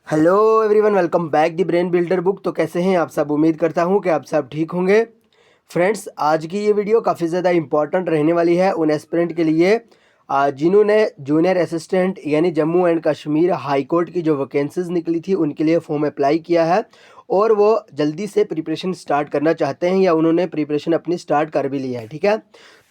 Hello everyone, welcome back the brain builder book. तो कैसे हैं आप सब? उम्मीद करता हूं कि आप सब ठीक होंगे। फ्रेंड्स, आज की ये वीडियो काफ़ी ज़्यादा इंपॉर्टेंट रहने वाली है उन एस्पिरेंट के लिए जिन्होंने जूनियर असिस्टेंट यानी Jammu and Kashmir high court की जो वैकेंसीज निकली थी उनके लिए फॉर्म अप्लाई किया है और वो जल्दी से प्रिपरेशन स्टार्ट करना चाहते हैं या उन्होंने प्रिपरेशन अपनी स्टार्ट कर भी ली है। ठीक है,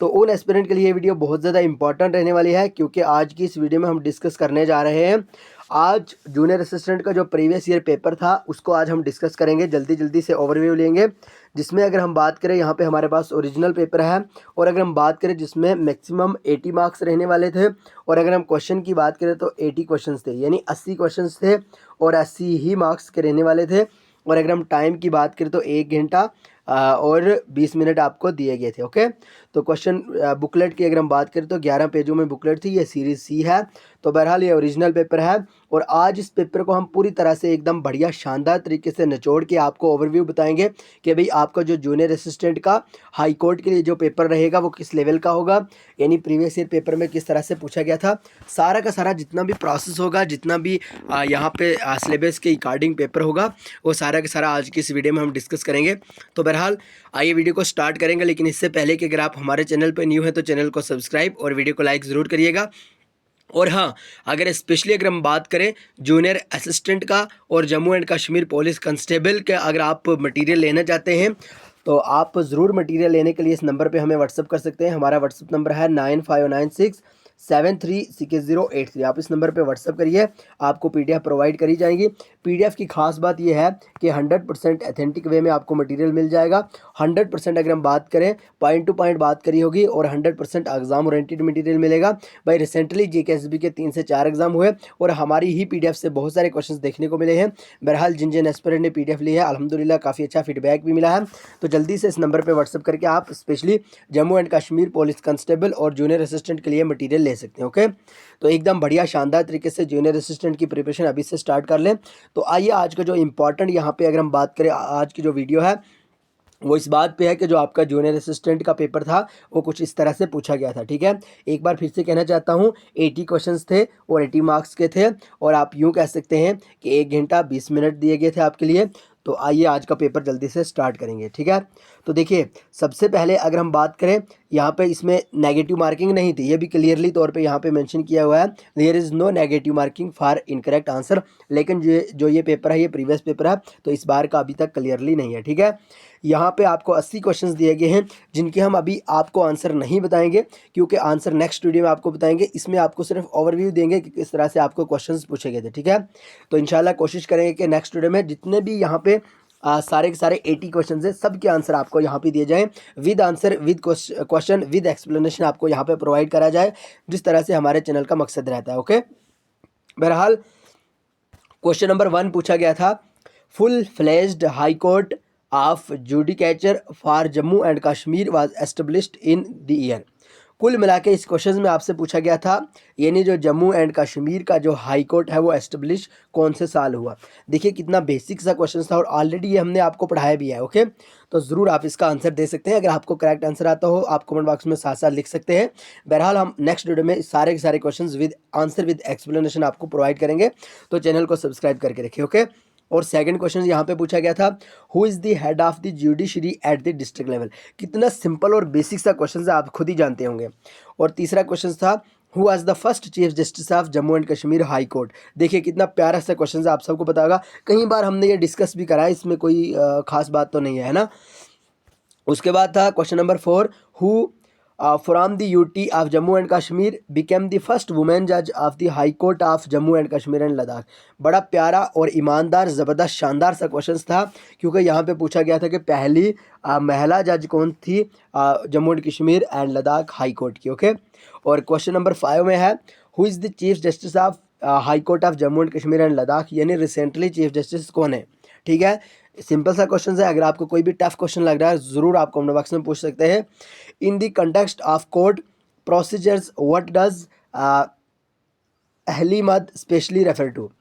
तो उन एस्पिरेंट के लिए ये वीडियो बहुत ज़्यादा इंपॉर्टेंट रहने वाली है क्योंकि आज की इस वीडियो में हम डिस्कस करने जा रहे हैं आज जूनियर असिस्टेंट का जो प्रीवियस ईयर पेपर था उसको आज हम डिस्कस करेंगे। जल्दी जल्दी से ओवरव्यू लेंगे, जिसमें अगर हम बात करें यहाँ पे हमारे पास ओरिजिनल पेपर है और अगर हम बात करें जिसमें मैक्सिमम 80 मार्क्स रहने वाले थे और अगर हम क्वेश्चन की बात करें तो 80 क्वेश्चंस थे, यानी 80 क्वेश्चंस थे और 80 ही मार्क्स के रहने वाले थे। और अगर हम टाइम की बात करें तो 1 घंटा और 20 मिनट आपको दिए गए थे। ओके, तो क्वेश्चन बुकलेट की अगर हम बात करें तो 11 पेजों में बुकलेट थी, ये सीरीज सी है। तो बहरहाल ये ओरिजिनल पेपर है और आज इस पेपर को हम पूरी तरह से एकदम बढ़िया शानदार तरीके से निचोड़ के आपको ओवरव्यू बताएंगे कि भाई आपका जो जूनियर असिस्टेंट का हाई कोर्ट के लिए जो पेपर रहेगा वो किस लेवल का होगा, यानी प्रीवियस ईयर पेपर में किस तरह से पूछा गया था। सारा का सारा जितना भी प्रोसेस होगा, जितना भी यहाँ पे सिलेबस के अकॉर्डिंग पेपर होगा, वो सारा का सारा आज की इस वीडियो में हम डिस्कस करेंगे। तो बहरहाल आइए वीडियो को स्टार्ट करेंगे, लेकिन इससे पहले कि अगर आप हमारे चैनल पर न्यू है तो चैनल को सब्सक्राइब और वीडियो को लाइक ज़रूर करिएगा। और हाँ, अगर स्पेशली अगर हम बात करें जूनियर असिस्टेंट का और Jammu and Kashmir police constable के अगर आप मटेरियल लेना चाहते हैं तो आप ज़रूर मटेरियल लेने के लिए इस नंबर पे हमें व्हाट्सअप कर सकते हैं। हमारा व्हाट्सअप नंबर है 9596736083। आप इस नंबर पे व्हाट्सअप करिए, आपको पीडीएफ प्रोवाइड करी जाएंगी। पीडीएफ की खास बात यह है कि 100% ऑथेंटिक वे में आपको मटेरियल मिल जाएगा। 100% अगर हम बात करें पॉइंट टू पॉइंट बात करी होगी और 100% एग्जाम ओरिएंटेड मटेरियल मिलेगा। भाई रिसेंटली जीकेएसबी के 3 से 4 एग्जाम हुए और हमारी ही पीडीएफ से बहुत सारे क्वेश्चंस देखने को मिले हैं। बहरहाल जिन जिन एस्पिरेंट ने पीडीएफ ली है अल्हम्दुलिल्लाह काफ़ी अच्छा फीडबैक भी मिला है। तो जल्दी से इस नंबर पर व्हाट्सअप करके आप specially Jammu and Kashmir police constable और जूनियर असिस्टेंट के लिए मटीरियल ले सकते हैं। ओके, तो एकदम बढ़िया शानदार तरीके से जूनियर असिस्टेंट की प्रिपरेशन अभी से स्टार्ट कर लें। तो आइए आज का जो इम्पॉर्टेंट यहाँ पे अगर हम बात करें आज की जो वीडियो है वो इस बात पे है कि जो आपका जूनियर असिस्टेंट का पेपर था वो कुछ इस तरह से पूछा गया था। ठीक है, एक बार फिर से कहना चाहता हूँ 80 क्वेश्चंस थे और 80 मार्क्स के थे और आप यूँ कह सकते हैं कि 1 घंटा 20 मिनट दिए गए थे आपके लिए। तो आइए आज का पेपर जल्दी से स्टार्ट करेंगे। ठीक है, तो देखिए सबसे पहले अगर हम बात करें यहाँ पे इसमें नेगेटिव मार्किंग नहीं थी, ये भी क्लियरली तौर पे यहाँ पे मेंशन किया हुआ है there is no negative marking for incorrect answer. लेकिन जो ये पेपर है ये प्रीवियस पेपर है तो इस बार का अभी तक क्लियरली नहीं है। ठीक है, यहाँ पे आपको 80 क्वेश्चंस दिए गए हैं जिनके हम अभी आपको आंसर नहीं बताएंगे क्योंकि आंसर नेक्स्ट वीडियो में आपको बताएंगे। इसमें आपको सिर्फ ओवरव्यू देंगे कि किस तरह से आपको क्वेश्चंस पूछे गए थे। ठीक है, तो इंशाल्लाह कोशिश करेंगे कि नेक्स्ट वीडियो में जितने भी यहाँ पे सारे के सारे 80 क्वेश्चन है सबके आंसर आपको यहाँ पे दिए जाएं, with answer with question with explanation आपको यहाँ पे प्रोवाइड करा जाए, जिस तरह से हमारे चैनल का मकसद रहता है। ओके, बहरहाल क्वेश्चन नंबर 1 पूछा गया था, full fledged high court of judicature for Jammu and Kashmir was established in the year. कुल मिला के इस क्वेश्चन में आपसे पूछा गया था यानी जो जम्मू एंड कश्मीर का जो हाई कोर्ट है वो एस्टेब्लिश कौन से साल हुआ। देखिए कितना बेसिक सा क्वेश्चन था और ऑलरेडी ये हमने आपको पढ़ाया भी है। ओके, तो ज़रूर आप इसका आंसर दे सकते हैं। अगर आपको करेक्ट आंसर आता हो आप कमेंट बॉक्स में साथ साथ लिख सकते हैं। बहरहाल हम नेक्स्ट वीडियो में सारे के सारे question with answer with explanation आपको प्रोवाइड करेंगे, तो चैनल को सब्सक्राइब करके रखिए। ओके, और सेकंड क्वेश्चन यहाँ पे पूछा गया था, who is the head of the judiciary at the district level. कितना सिंपल और बेसिक सा क्वेश्चन है, आप खुद ही जानते होंगे। और तीसरा क्वेश्चन था, who was the first chief justice of Jammu and Kashmir high court. देखिए कितना प्यारा सा क्वेश्चन है, आप सबको पता होगा, कई बार हमने ये डिस्कस भी करा है, इसमें कोई खास बात तो नहीं है ना। उसके बाद था question number 4, who from the UT of Jammu and Kashmir became the first women जज of the high court of Jammu and Kashmir and Ladakh. बड़ा प्यारा और ईमानदार ज़बरदस्त शानदार सा क्वेश्चन था क्योंकि यहाँ पे पूछा गया था कि पहली महिला जज कौन थी Jammu and Kashmir and Ladakh high court की। ओके, और क्वेश्चन नंबर 5 में है, who is the chief justice of high court of Jammu and Kashmir and Ladakh, यानी रिसेंटली चीफ जस्टिस कौन है। ठीक है, सिंपल सा क्वेश्चन है, अगर आपको कोई भी टफ क्वेश्चन लग रहा है ज़रूर आप कमेंट बॉक्स में पूछ सकते हैं। In the context of court procedures what does Ahli मद स्पेशली रेफर टू।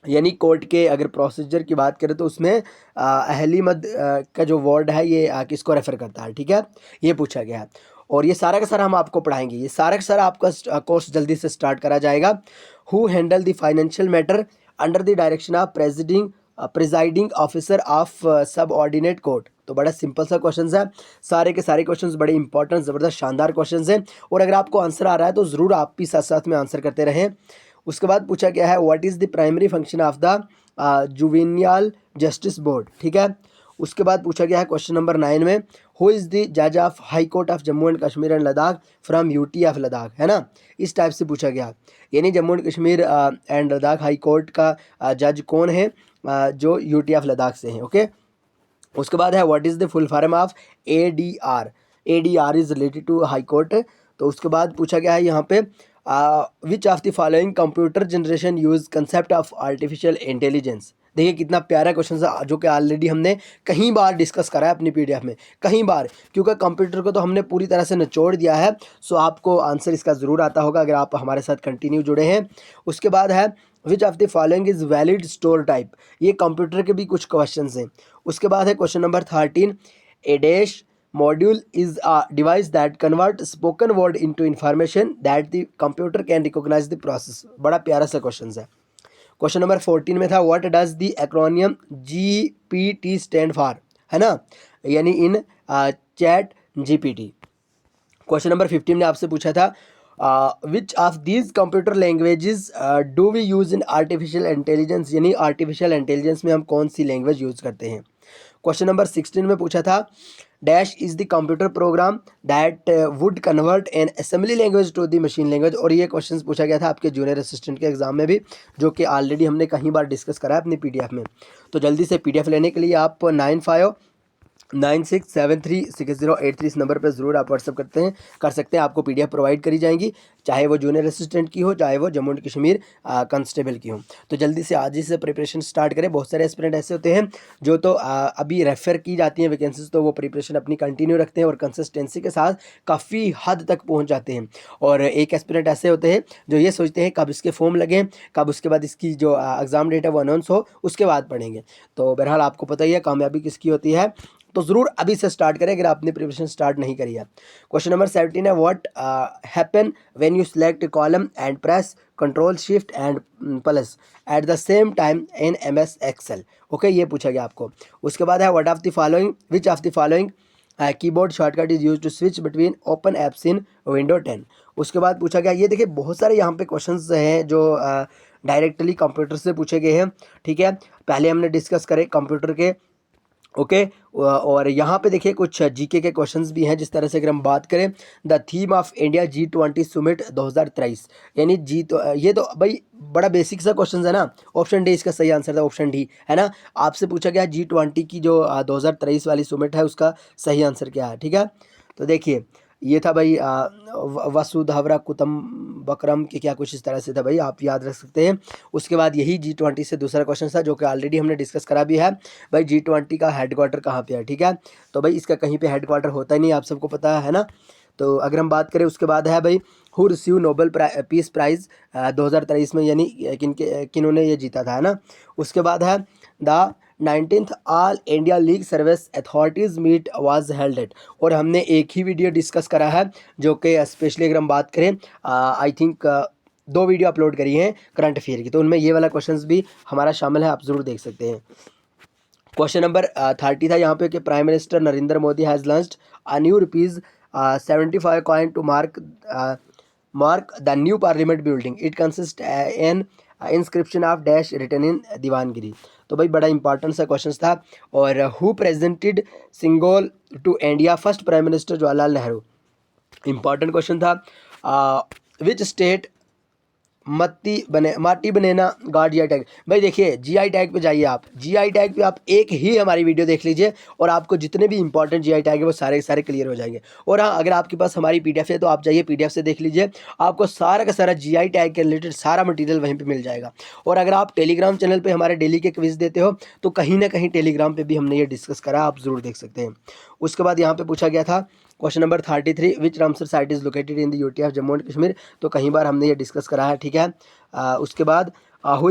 यानी कोर्ट के अगर प्रोसीजर की बात करें तो उसमें अहली मद का जो वर्ड है ये किसको रेफर करता है। ठीक है, ये पूछा गया है और ये सारा का सारा हम आपको पढ़ाएंगे। ये सारा का सारा आपका कोर्स जल्दी से स्टार्ट करा जाएगा। Who handle the financial matter under the direction of presiding officer of सब ऑर्डिनेट कोर्ट। तो बड़ा सिंपल सा क्वेश्चन है, सारे के सारे क्वेश्चंस बड़े इंपॉर्टेंट ज़बरदस्त शानदार क्वेश्चंस हैं। और अगर आपको आंसर आ रहा है तो ज़रूर आप भी साथ साथ में आंसर करते रहें। उसके बाद पूछा गया है what is the primary function of the juvenile justice board. ठीक है। उसके बाद पूछा गया है क्वेश्चन नंबर 9 में हु इज़ द जज of high court of Jammu and Kashmir and Ladakh from UT of Ladakh, है ना। इस टाइप से पूछा गया, यानी Jammu and Kashmir and Ladakh high court का जज कौन है, जो यूटी ऑफ लद्दाख से हैं। ओके। उसके बाद है what is the full form of ADR. ADR is related to high court. तो उसके बाद पूछा गया है यहाँ पे which of the following computer generation use concept of artificial intelligence. देखिए कितना प्यारा क्वेश्चन है, जो कि ऑलरेडी हमने कहीं बार डिस्कस करा है अपनी पीडीएफ में, कहीं बार, क्योंकि कंप्यूटर को तो हमने पूरी तरह से निचोड़ दिया है। सो आपको आंसर इसका ज़रूर आता होगा अगर आप हमारे साथ कंटिन्यू जुड़े हैं। उसके बाद है which of the following is valid store type. ये कंप्यूटर के भी कुछ क्वेश्चन हैं। उसके बाद है question number 13 a dash module is a device that convert spoken word into information that the computer can recognise the process. बड़ा प्यारा सा क्वेश्चन है। क्वेश्चन नंबर 14 में था what does the acronym GPT stand for, है ना, यानी in ChatGPT. Question number 15 ने आपसे पूछा था which of these computer languages do we use in artificial intelligence, यानी आर्टिफिशियल इंटेलिजेंस में हम कौन सी लैंग्वेज यूज़ करते हैं। क्वेश्चन नंबर 16 में पूछा था dash is the computer program that would convert an assembly language to the machine language. और ये क्वेश्चन पूछा गया था आपके जूनियर असिस्टेंट के एग्जाम में भी, जो कि ऑलरेडी हमने कहीं बार डिस्कस करा है अपनी पीडीएफ में। तो जल्दी से पीडीएफ लेने के लिए आप 9596736083 इस नंबर पर ज़रूर आप व्हाट्सअप कर सकते हैं। आपको पीडीएफ प्रोवाइड करी जाएंगी, चाहे वो जूनियर असिस्टेंट की हो, चाहे वो जम्मू एंड कश्मीर कांस्टेबल की हो। तो जल्दी से आज ही से प्रिपरेशन स्टार्ट करें। बहुत सारे एस्पिरेंट ऐसे होते हैं जो तो अभी रेफर की जाती हैं वैकेंसीज, तो वो प्रिपरेशन अपनी कंटिन्यू रखते हैं और कंसिस्टेंसी के साथ काफ़ी हद तक पहुँच जाते हैं। और एक एस्पिरेंट ऐसे होते हैं जो ये सोचते हैं कब इसके फॉर्म लगें, कब उसके बाद इसकी जो एग्ज़ाम डेट है वो अनाउंस हो, उसके बाद पढ़ेंगे। तो बहरहाल आपको पता ही है कामयाबी किसकी होती है, तो ज़रूर अभी से स्टार्ट करें अगर आपने प्रिपरेशन स्टार्ट नहीं करी है। क्वेश्चन नंबर 17 है what happen when you select column and press control shift and plus at the same time in MS Excel. Okay, ये पूछा गया आपको। उसके बाद है what of the following which of the following keyboard shortcut is use to switch between open apps in window 10। उसके बाद पूछा गया, ये देखिए बहुत सारे यहाँ पे क्वेश्चंस हैं जो डायरेक्टली कंप्यूटर से पूछे गए हैं। ठीक है, पहले हमने डिस्कस करे कंप्यूटर के। ओके, और यहाँ पे देखिए कुछ जीके के क्वेश्चंस भी हैं। जिस तरह से अगर हम बात करें the theme of India G20 Sumit 2023, यानी जी, तो ये तो भाई बड़ा बेसिक सा क्वेश्चन है ना। ऑप्शन डी इसका सही आंसर था, ऑप्शन डी, है ना। आपसे पूछा गया G20 की जो 2023 वाली सुमिट है उसका सही आंसर क्या है। ठीक है, तो देखिए ये था भाई वसुधैवरा कुटुंबकम के क्या कुछ इस तरह से था भाई, आप याद रख सकते हैं। उसके बाद यही G20 से दूसरा क्वेश्चन था जो कि ऑलरेडी हमने डिस्कस करा भी है भाई, G20 का हेडक्वार्टर कहाँ पे है। ठीक है, तो भाई इसका कहीं पे हेडक्वार्टर होता ही नहीं, आप सबको पता है ना। तो अगर हम बात करें उसके बाद है भाई who receive Nobel peace prize 2023 में, यानी किन्होंने ये जीता था, है ना। उसके बाद है the 19th all India league service authorities meet was held at. और हमने एक ही वीडियो डिस्कस करा है जो कि स्पेशली अगर हम बात करें आई थिंक 2 वीडियो अपलोड करी हैं करंट अफेयर की, तो उनमें ये वाला क्वेश्चंस भी हमारा शामिल है, आप ज़रूर देख सकते हैं। क्वेश्चन नंबर 30 था यहाँ पे कि prime minister Narendra Modi has launched a new ₹75 coin to mark the new parliament building. It consist an inscription of dash written in Devanagari. तो भाई बड़ा इंपॉर्टेंट सा क्वेश्चन था। और who presented Sengol to India first prime minister Jawaharlal Nehru, important question था। Which state माटी बनेना God GI tag. भाई देखिए GI टैग पे जाइए आप, GI टैग पे आप एक ही हमारी वीडियो देख लीजिए और आपको जितने भी इंपॉर्टेंट GI टैग है वो सारे सारे क्लियर हो जाएंगे। और हाँ, अगर आपके पास हमारी PDF है तो आप जाइए PDF से देख लीजिए, आपको सारा का सारा GI टैग के रिलेटेड सारा मटेरियल वहीं पे मिल जाएगा। और अगर आप टेलीग्राम चैनल पे हमारे डेली के क्विज देते हो तो कहीं ना कहीं टेलीग्राम पे भी हमने ये डिस्कस करा, आप ज़रूर देख सकते हैं। उसके बाद यहाँ पे पूछा गया था question number 33 which Ramsar site is located in the UT of Jammu and Kashmir. तो कहीं बार हमने ये डिस्कस करा है। ठीक है, उसके बाद who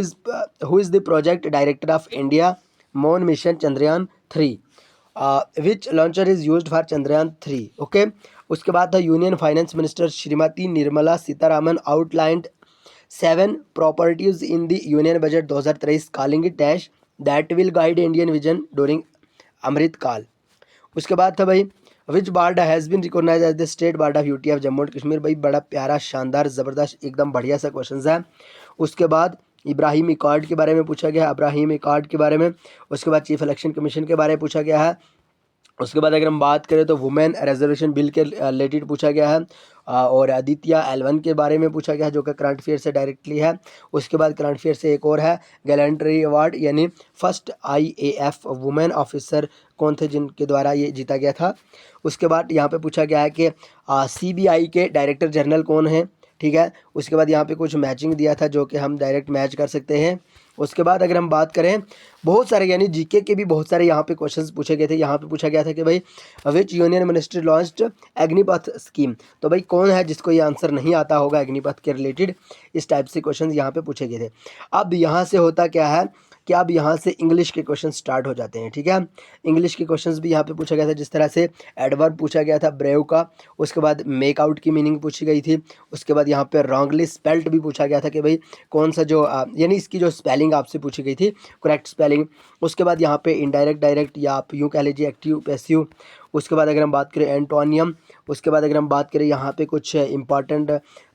is the project director of India moon mission Chandrayaan 3, which launcher is used for Chandrayaan 3। Okay, उसके बाद था union finance minister Shrimati Nirmala Sitharaman outlined 7 properties in the union budget 2023 calling it dash that will guide Indian vision during Amrit Kaal. उसके बाद था भाई which bird has been recognise as the state bird of UT of Jammu and Kashmir. भाई बड़ा प्यारा शानदार ज़बरदस्त एकदम बढ़िया सा क्वेश्चन है। उसके बाद इब्राहिम अकॉर्ड के बारे में पूछा गया है, इब्राहिम अकॉर्ड के बारे में। उसके बाद चीफ इलेक्शन कमीशन के बारे में पूछा गया है। उसके बाद अगर हम बात करें तो वुमेन रिजर्वेशन बिल के रिलेटेड पूछा गया है और आदित्य L1 के बारे में पूछा गया है जो कि करंट अफेयर से डायरेक्टली है। उसके बाद करंट अफेयर से एक और है गैलेंट्री अवार्ड यानी फर्स्ट IAF वुमेन ऑफिसर कौन थे जिनके द्वारा ये जीता गया था। उसके बाद यहाँ पे पूछा गया है कि CBI के डायरेक्टर जनरल कौन है, ठीक है। उसके बाद यहाँ पे कुछ मैचिंग दिया था जो कि हम डायरेक्ट मैच कर सकते हैं। उसके बाद अगर हम बात करें बहुत सारे यानी जीके के भी बहुत सारे यहाँ पे क्वेश्चंस पूछे गए थे। यहाँ पे पूछा गया था कि भाई which union ministry launched Agnipath scheme. तो भाई कौन है जिसको ये आंसर नहीं आता होगा अग्निपथ के रिलेटेड, इस टाइप से क्वेश्चन यहाँ पे पूछे गए थे। अब यहाँ से होता क्या है कि अब यहाँ से इंग्लिश के क्वेश्चन स्टार्ट हो जाते हैं, ठीक है। इंग्लिश के क्वेश्चंस भी यहाँ पे पूछा गया था, जिस तरह से एडवर्ब पूछा गया था ब्रेव का। उसके बाद मेक आउट की मीनिंग पूछी गई थी। उसके बाद यहाँ पे रॉन्गली स्पेल्ट भी पूछा गया था कि भाई कौन सा जो यानी इसकी जो स्पेलिंग आपसे पूछी गई थी करेक्ट स्पेलिंग। उसके बाद यहाँ पे इनडायरेक्ट डायरेक्ट या आप यूँ कह लीजिए एक्टिव पैसिव। उसके बाद अगर हम बात करें एंटोनियम। उसके बाद अगर हम बात करें यहाँ पे कुछ इंपॉर्टेंट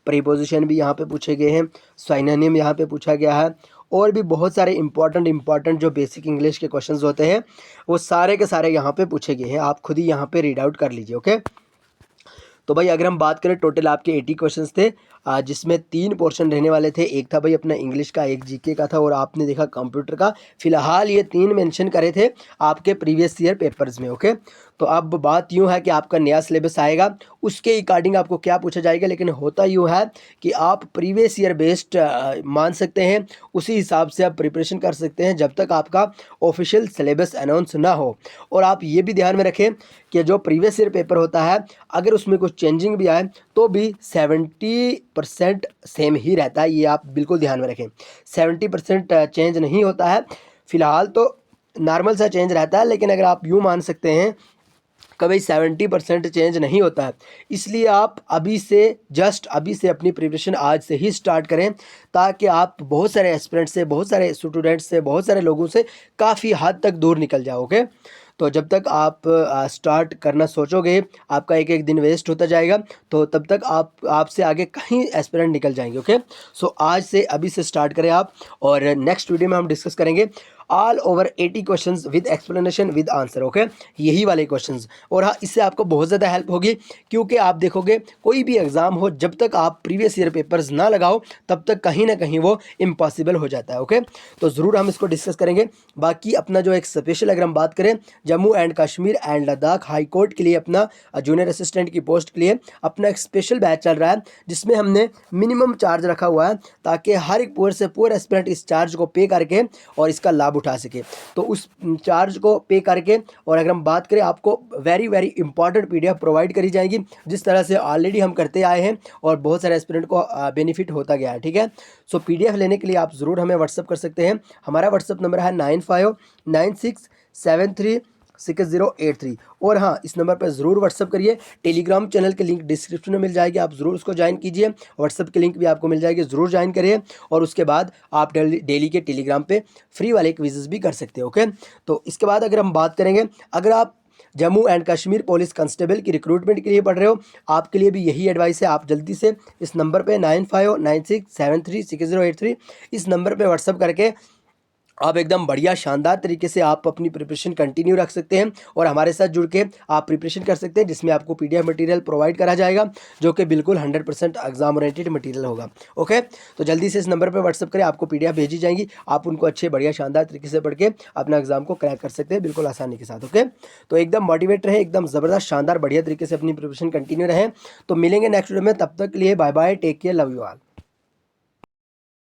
प्रीपोजिशन भी यहाँ पे पूछे गए हैं, साइनोनिम यहाँ पे पूछा गया है और भी बहुत सारे इंपॉर्टेंट जो बेसिक इंग्लिश के क्वेश्चंस होते हैं वो सारे के सारे यहाँ पे पूछे गए हैं। आप खुद ही यहाँ पे रीड आउट कर लीजिए, ओके। तो भाई अगर हम बात करें टोटल आपके 80 क्वेश्चंस थे जिसमें 3 पोर्शन रहने वाले थे। एक था भाई अपना इंग्लिश का, एक जीके का था और आपने देखा कंप्यूटर का। फिलहाल ये 3 मेंशन करे थे आपके प्रीवियस ईयर पेपर्स में, ओके। तो अब बात यूँ है कि आपका नया सिलेबस आएगा उसके अकॉर्डिंग आपको क्या पूछा जाएगा, लेकिन होता यूँ है कि आप प्रीवियस ईयर बेस्ड मान सकते हैं, उसी हिसाब से आप प्रिपरेशन कर सकते हैं जब तक आपका ऑफिशियल सिलेबस अनाउंस ना हो। और आप ये भी ध्यान में रखें कि जो प्रीवियस ईयर पेपर होता है अगर उसमें कुछ चेंजिंग भी आए तो भी 70% सेम ही रहता है, ये आप बिल्कुल ध्यान में रखें। 70% चेंज नहीं होता है, फिलहाल तो नॉर्मल सा चेंज रहता है, लेकिन अगर आप यूँ मान सकते हैं कभी 70% चेंज नहीं होता है। इसलिए आप अभी से अपनी प्रिपरेशन आज से ही स्टार्ट करें ताकि आप बहुत सारे एस्पिरेंट से, बहुत सारे स्टूडेंट्स से, बहुत सारे लोगों से काफ़ी हद तक दूर निकल जाओगे। तो जब तक आप स्टार्ट करना सोचोगे आपका एक एक दिन वेस्ट होता जाएगा, तो तब तक आपसे आगे कहीं एस्पिरेंट निकल जाएंगे, ओके। सो आज से अभी से स्टार्ट करें आप, और नेक्स्ट वीडियो में हम डिस्कस करेंगे all over 80 questions with explanation with answer, okay. यही वाले क्वेश्चंस, और हाँ इससे आपको बहुत ज़्यादा हेल्प होगी क्योंकि आप देखोगे कोई भी एग्ज़ाम हो जब तक आप प्रीवियस ईयर पेपर्स ना लगाओ तब तक कहीं ना कहीं वो इम्पॉसिबल हो जाता है, ओके। तो ज़रूर हम इसको डिस्कस करेंगे। बाकी अपना जो एक स्पेशल अगर हम बात करें Jammu and Kashmir and Ladakh high court के लिए अपना जूनियर असिस्टेंट की पोस्ट के लिए अपना एक स्पेशल बैच चल रहा है जिसमें हमने मिनिमम चार्ज रखा हुआ है ताकि हर एक पुअर एस्पिरेंट इस चार्ज को पे करके और इसका लाभ उठा सके। तो उस चार्ज को पे करके, और अगर हम बात करें आपको very very important PDF provide करी जाएगी जिस तरह से ऑलरेडी हम करते आए हैं और बहुत सारे एस्पिरेंट को बेनिफिट होता गया है, ठीक है। सो PDF लेने के लिए आप ज़रूर हमें व्हाट्सअप कर सकते हैं। हमारा व्हाट्सअप नंबर है 9596736083। और हाँ इस नंबर पर ज़रूर व्हाट्सअप करिए। टेलीग्राम चैनल की लिंक डिस्क्रिप्शन में मिल जाएगी, आप ज़रूर उसको ज्वाइन कीजिए। व्हाट्सअप की लिंक भी आपको मिल जाएगी, ज़रूर ज्वाइन करिए। और उसके बाद आप डेली के टेलीग्राम पे फ्री वाले क्विज़ेस भी कर सकते हो, ओके। तो इसके बाद अगर हम बात करेंगे, अगर आप Jammu and Kashmir police constable की रिक्रूटमेंट के लिए पढ़ रहे हो, आपके लिए भी यही एडवाइस है, आप जल्दी से इस नंबर पे 9596736083 इस नंबर पे व्हाट्सअप करके आप एकदम बढ़िया शानदार तरीके से आप अपनी प्रिपरेशन कंटिन्यू रख सकते हैं और हमारे साथ जुड़ के आप प्रिपरेशन कर सकते हैं, जिसमें आपको PDF मटेरियल प्रोवाइड करा जाएगा जो कि बिल्कुल 100% एग्जाम ओरिएंटेड मटेरियल होगा, ओके। तो जल्दी से इस नंबर पर व्हाट्सअप करें, आपको PDF भेजी जाएंगी, आप उनको अच्छे बढ़िया शानदार तरीके से पढ़ के अपना एग्जाम को क्रैक कर सकते हैं बिल्कुल आसानी के साथ, ओके। तो एकदम मोटिवेट रहे, एकदम ज़बरदस्त शानदार बढ़िया तरीके से अपनी प्रिपरेशन कंटिन्यू रहें। तो मिलेंगे नेक्स्ट वीडियो में, तब तक के लिए bye bye, take care, love you all.